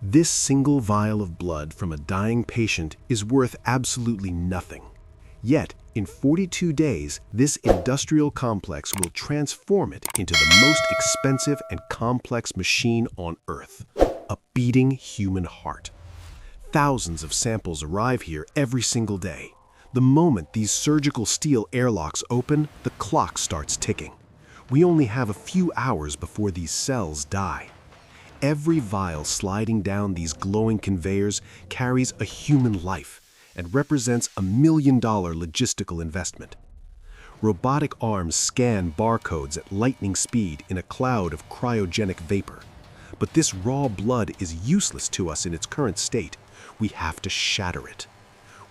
This single vial of blood from a dying patient is worth absolutely nothing. Yet, in 42 days, this industrial complex will transform it into the most expensive and complex machine on Earth, a beating human heart. Thousands of samples arrive here every single day. The moment these surgical steel airlocks open, the clock starts ticking. We only have a few hours before these cells die. Every vial sliding down these glowing conveyors carries a human life and represents $1 million logistical investment. Robotic arms scan barcodes at lightning speed in a cloud of cryogenic vapor. But this raw blood is useless to us in its current state. We have to shatter it.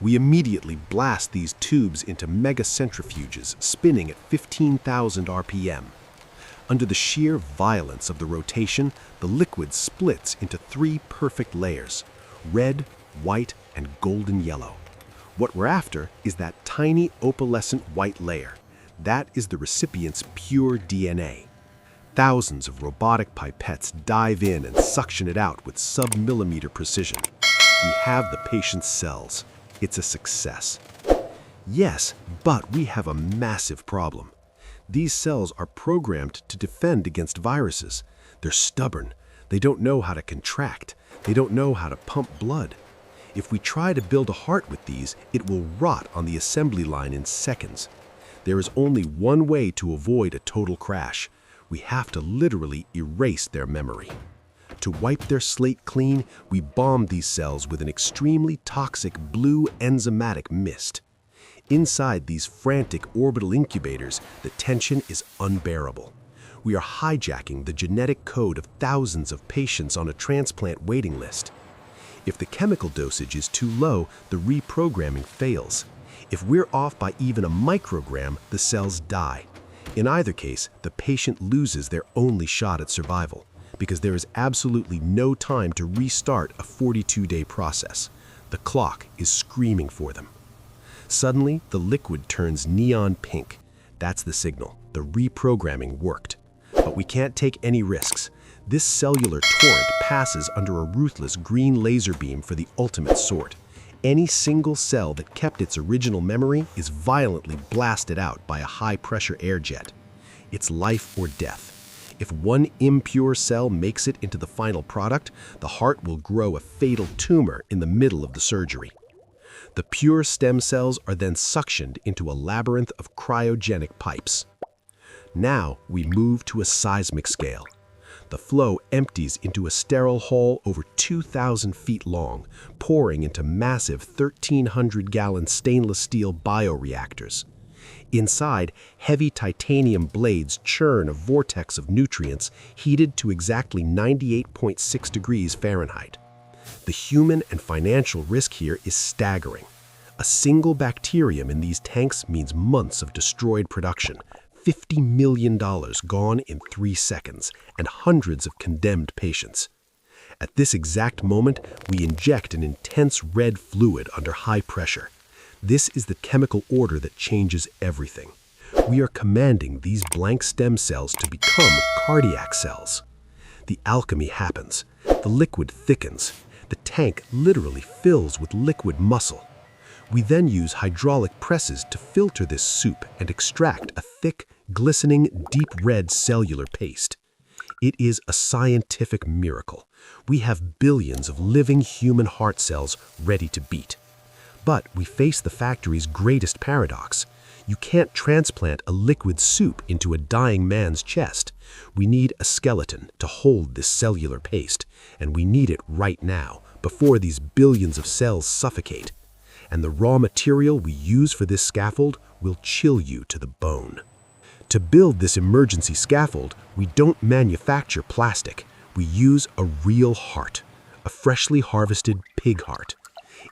We immediately blast these tubes into megacentrifuges spinning at 15,000 RPM. Under the sheer violence of the rotation, the liquid splits into 3 perfect layers: red, white, and golden yellow. What we're after is that tiny opalescent white layer. That is the recipient's pure DNA. Thousands of robotic pipettes dive in and suction it out with sub-millimeter precision. We have the patient's cells. It's a success. Yes, but we have a massive problem. These cells are programmed to defend against viruses. They're stubborn. They don't know how to contract. They don't know how to pump blood. If we try to build a heart with these, it will rot on the assembly line in seconds. There is only one way to avoid a total crash. We have to literally erase their memory. To wipe their slate clean, we bomb these cells with an extremely toxic blue enzymatic mist. Inside these frantic orbital incubators, the tension is unbearable. We are hijacking the genetic code of thousands of patients on a transplant waiting list. If the chemical dosage is too low, the reprogramming fails. If we're off by even a microgram, the cells die. In either case, the patient loses their only shot at survival, because there is absolutely no time to restart a 42-day process. The clock is screaming for them. Suddenly, the liquid turns neon pink. That's the signal. The reprogramming worked. But we can't take any risks. This cellular torrent passes under a ruthless green laser beam for the ultimate sort. Any single cell that kept its original memory is violently blasted out by a high-pressure air jet. It's life or death. If one impure cell makes it into the final product, the heart will grow a fatal tumor in the middle of the surgery. The pure stem cells are then suctioned into a labyrinth of cryogenic pipes. Now we move to a seismic scale. The flow empties into a sterile hole over 2,000 feet long, pouring into massive 1,300-gallon stainless steel bioreactors. Inside, heavy titanium blades churn a vortex of nutrients heated to exactly 98.6 degrees Fahrenheit. The human and financial risk here is staggering. A single bacterium in these tanks means months of destroyed production, $50 million gone in 3 seconds, and hundreds of condemned patients. At this exact moment, we inject an intense red fluid under high pressure. This is the chemical order that changes everything. We are commanding these blank stem cells to become cardiac cells. The alchemy happens. The liquid thickens. The tank literally fills with liquid muscle. We then use hydraulic presses to filter this soup and extract a thick, glistening, deep red cellular paste. It is a scientific miracle. We have billions of living human heart cells ready to beat. But we face the factory's greatest paradox. You can't transplant a liquid soup into a dying man's chest. We need a skeleton to hold this cellular paste, and we need it right now, before these billions of cells suffocate. And the raw material we use for this scaffold will chill you to the bone. To build this emergency scaffold, we don't manufacture plastic. We use a real heart, a freshly harvested pig heart.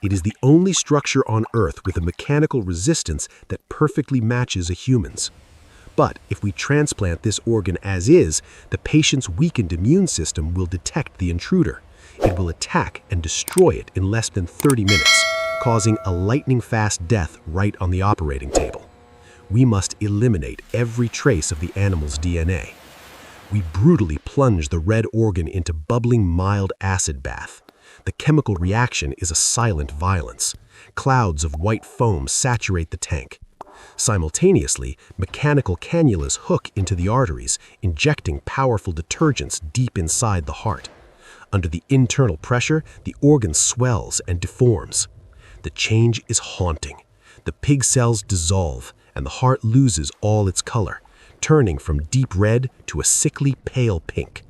It is the only structure on Earth with a mechanical resistance that perfectly matches a human's. But if we transplant this organ as is, the patient's weakened immune system will detect the intruder. It will attack and destroy it in less than 30 minutes, causing a lightning-fast death right on the operating table. We must eliminate every trace of the animal's DNA. We brutally plunge the red organ into bubbling mild acid bath. The chemical reaction is a silent violence. Clouds of white foam saturate the tank. Simultaneously, mechanical cannulas hook into the arteries, injecting powerful detergents deep inside the heart. Under the internal pressure, the organ swells and deforms. The change is haunting. The pig cells dissolve, and the heart loses all its color, turning from deep red to a sickly pale pink.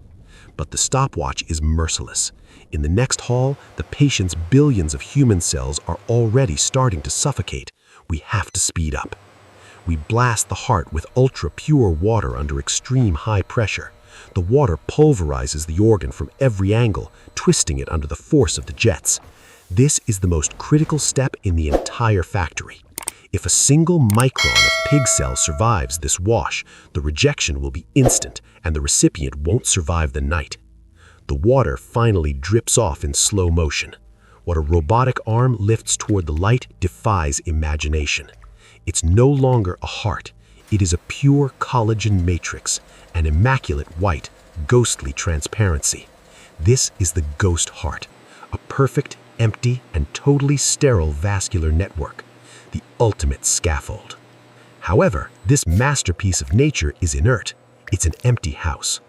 But the stopwatch is merciless. In the next hall, the patient's billions of human cells are already starting to suffocate. We have to speed up. We blast the heart with ultra-pure water under extreme high pressure. The water pulverizes the organ from every angle, twisting it under the force of the jets. This is the most critical step in the entire factory. If a single micron of pig cell survives this wash, the rejection will be instant and the recipient won't survive the night. The water finally drips off in slow motion. What a robotic arm lifts toward the light defies imagination. It's no longer a heart. It is a pure collagen matrix, an immaculate white, ghostly transparency. This is the ghost heart, a perfect, empty, and totally sterile vascular network, the ultimate scaffold. However, this masterpiece of nature is inert. It's an empty house.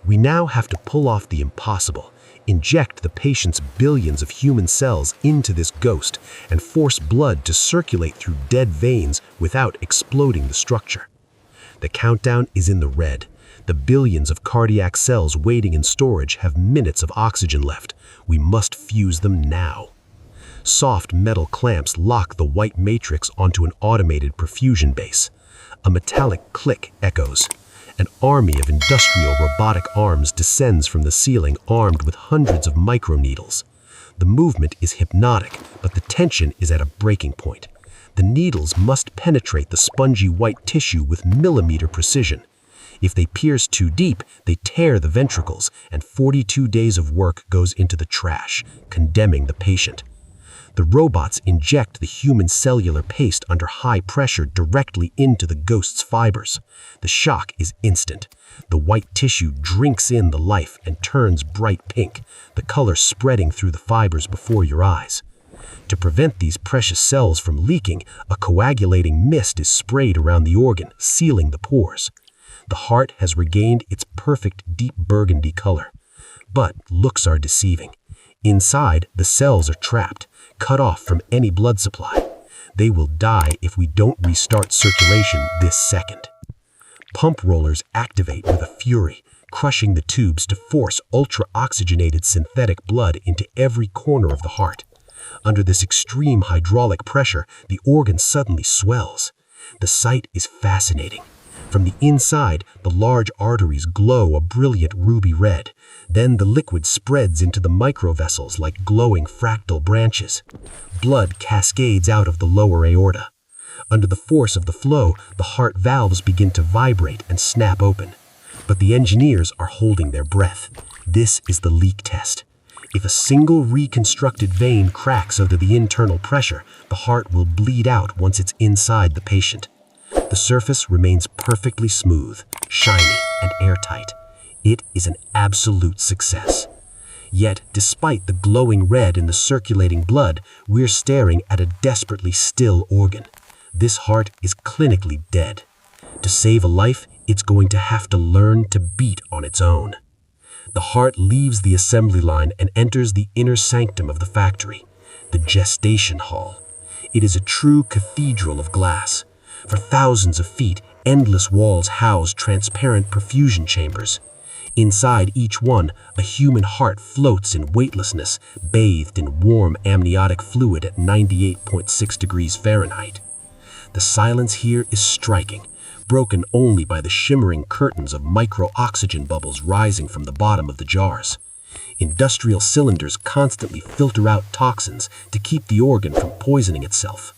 We now have to pull off the impossible, inject the patient's billions of human cells into this ghost, and force blood to circulate through dead veins without exploding the structure. The countdown is in the red. The billions of cardiac cells waiting in storage have minutes of oxygen left. We must fuse them now. Soft metal clamps lock the white matrix onto an automated perfusion base. A metallic click echoes. An army of industrial robotic arms descends from the ceiling armed with hundreds of microneedles. The movement is hypnotic, but the tension is at a breaking point. The needles must penetrate the spongy white tissue with millimeter precision. If they pierce too deep, they tear the ventricles, and 42 days of work goes into the trash, condemning the patient. The robots inject the human cellular paste under high pressure directly into the ghost's fibers. The shock is instant. The white tissue drinks in the life and turns bright pink, the color spreading through the fibers before your eyes. To prevent these precious cells from leaking, a coagulating mist is sprayed around the organ, sealing the pores. The heart has regained its perfect deep burgundy color. But looks are deceiving. Inside, the cells are trapped, cut off from any blood supply. They will die if we don't restart circulation this second. Pump rollers activate with a fury, crushing the tubes to force ultra-oxygenated synthetic blood into every corner of the heart. Under this extreme hydraulic pressure, the organ suddenly swells. The sight is fascinating. From the inside, the large arteries glow a brilliant ruby red. Then the liquid spreads into the microvessels like glowing fractal branches. Blood cascades out of the lower aorta. Under the force of the flow, the heart valves begin to vibrate and snap open. But the engineers are holding their breath. This is the leak test. If a single reconstructed vein cracks under the internal pressure, the heart will bleed out once it's inside the patient. The surface remains perfectly smooth, shiny, and airtight. It is an absolute success. Yet, despite the glowing red in the circulating blood, we're staring at a desperately still organ. This heart is clinically dead. To save a life, it's going to have to learn to beat on its own. The heart leaves the assembly line and enters the inner sanctum of the factory, the gestation hall. It is a true cathedral of glass. For thousands of feet, endless walls house transparent perfusion chambers. Inside each one, a human heart floats in weightlessness, bathed in warm amniotic fluid at 98.6 degrees Fahrenheit. The silence here is striking, broken only by the shimmering curtains of micro-oxygen bubbles rising from the bottom of the jars. Industrial cylinders constantly filter out toxins to keep the organ from poisoning itself.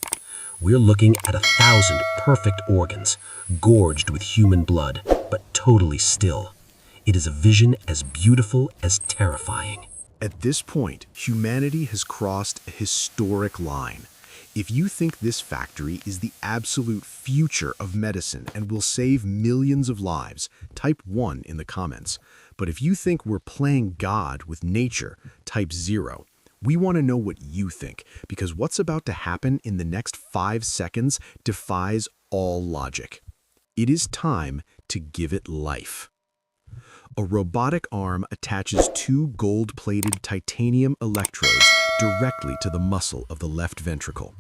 We're looking at 1,000 perfect organs, gorged with human blood, but totally still. It is a vision as beautiful as terrifying. At this point, humanity has crossed a historic line. If you think this factory is the absolute future of medicine and will save millions of lives, type 1 in the comments. But if you think we're playing God with nature, type 0. We want to know what you think, because what's about to happen in the next 5 seconds defies all logic. It is time to give it life. A robotic arm attaches 2 gold-plated titanium electrodes directly to the muscle of the left ventricle.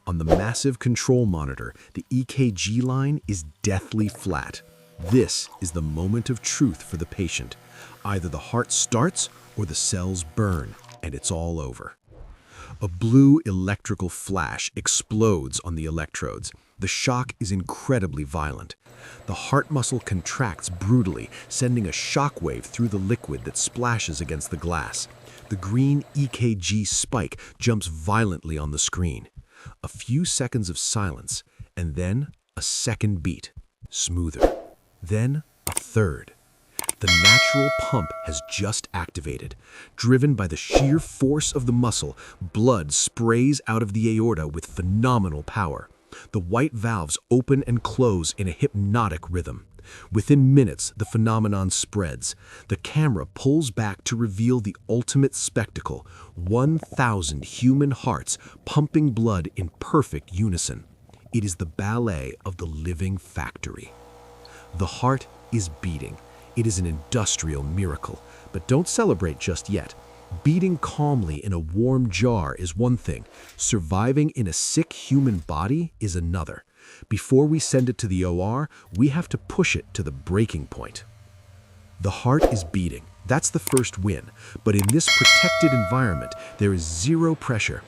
On the massive control monitor, the EKG line is deathly flat. This is the moment of truth for the patient. Either the heart starts or the cells burn, and it's all over. A blue electrical flash explodes on the electrodes. The shock is incredibly violent. The heart muscle contracts brutally, sending a shock wave through the liquid that splashes against the glass. The green EKG spike jumps violently on the screen. A few seconds of silence, and then a second beat. Smoother. Then a third. The natural pump has just activated. Driven by the sheer force of the muscle, blood sprays out of the aorta with phenomenal power. The white valves open and close in a hypnotic rhythm. Within minutes, the phenomenon spreads. The camera pulls back to reveal the ultimate spectacle: 1,000 human hearts pumping blood in perfect unison. It is the ballet of the living factory. The heart is beating. It is an industrial miracle. But don't celebrate just yet. Beating calmly in a warm jar is one thing. Surviving in a sick human body is another. Before we send it to the OR, we have to push it to the breaking point. The heart is beating. That's the first win. But in this protected environment, there is zero pressure.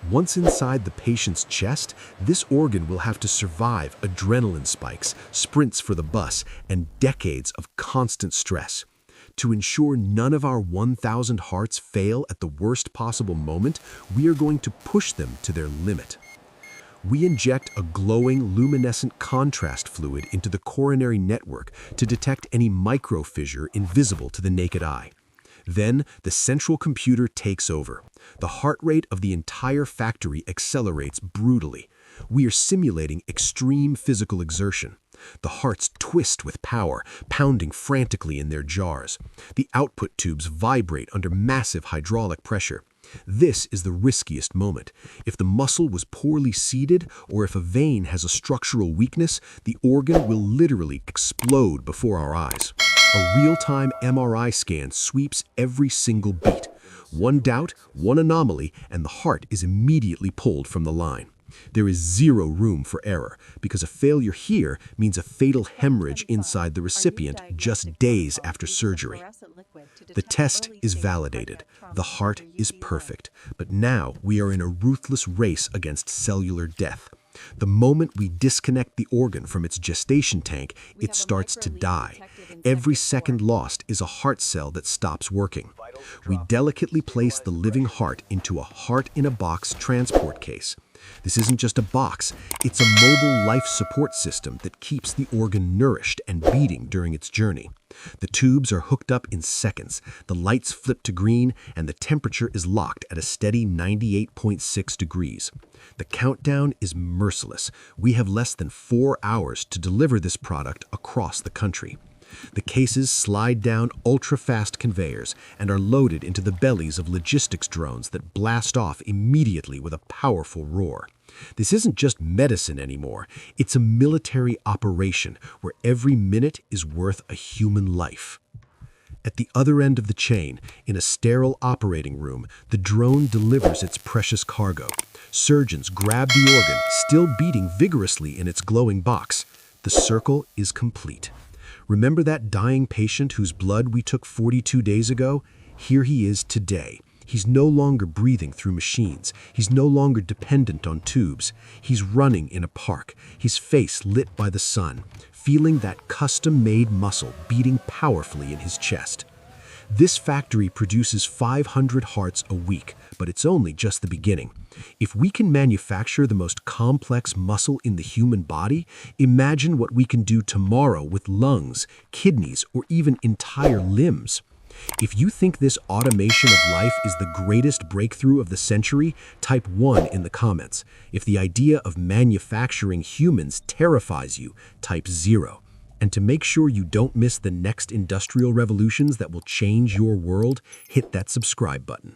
Once inside the patient's chest, this organ will have to survive adrenaline spikes, sprints for the bus, and decades of constant stress. To ensure none of our 1,000 hearts fail at the worst possible moment, we are going to push them to their limit. We inject a glowing luminescent contrast fluid into the coronary network to detect any microfissure invisible to the naked eye. Then, the central computer takes over. The heart rate of the entire factory accelerates brutally. We are simulating extreme physical exertion. The hearts twist with power, pounding frantically in their jars. The output tubes vibrate under massive hydraulic pressure. This is the riskiest moment. If the muscle was poorly seated, or if a vein has a structural weakness, the organ will literally explode before our eyes. A real-time MRI scan sweeps every single beat. One doubt, one anomaly, and the heart is immediately pulled from the line. There is zero room for error, because a failure here means a fatal hemorrhage inside the recipient just days after surgery. The test is validated. The heart is perfect. But now we are in a ruthless race against cellular death. The moment we disconnect the organ from its gestation tank, it starts to die. Every second lost is a heart cell that stops working. We delicately place the living heart into a heart-in-a-box transport case. This isn't just a box, it's a mobile life support system that keeps the organ nourished and beating during its journey. The tubes are hooked up in seconds, the lights flip to green, and the temperature is locked at a steady 98.6 degrees. The countdown is merciless. We have less than 4 hours to deliver this product across the country. The cases slide down ultra-fast conveyors and are loaded into the bellies of logistics drones that blast off immediately with a powerful roar. This isn't just medicine anymore. It's a military operation where every minute is worth a human life. At the other end of the chain, in a sterile operating room, the drone delivers its precious cargo. Surgeons grab the organ, still beating vigorously in its glowing box. The circle is complete. Remember that dying patient whose blood we took 42 days ago? Here he is today. He's no longer breathing through machines. He's no longer dependent on tubes. He's running in a park, his face lit by the sun, feeling that custom-made muscle beating powerfully in his chest. This factory produces 500 hearts a week, but it's only just the beginning. If we can manufacture the most complex muscle in the human body, imagine what we can do tomorrow with lungs, kidneys, or even entire limbs. If you think this automation of life is the greatest breakthrough of the century, type 1 in the comments. If the idea of manufacturing humans terrifies you, type 0. And to make sure you don't miss the next industrial revolutions that will change your world, hit that subscribe button.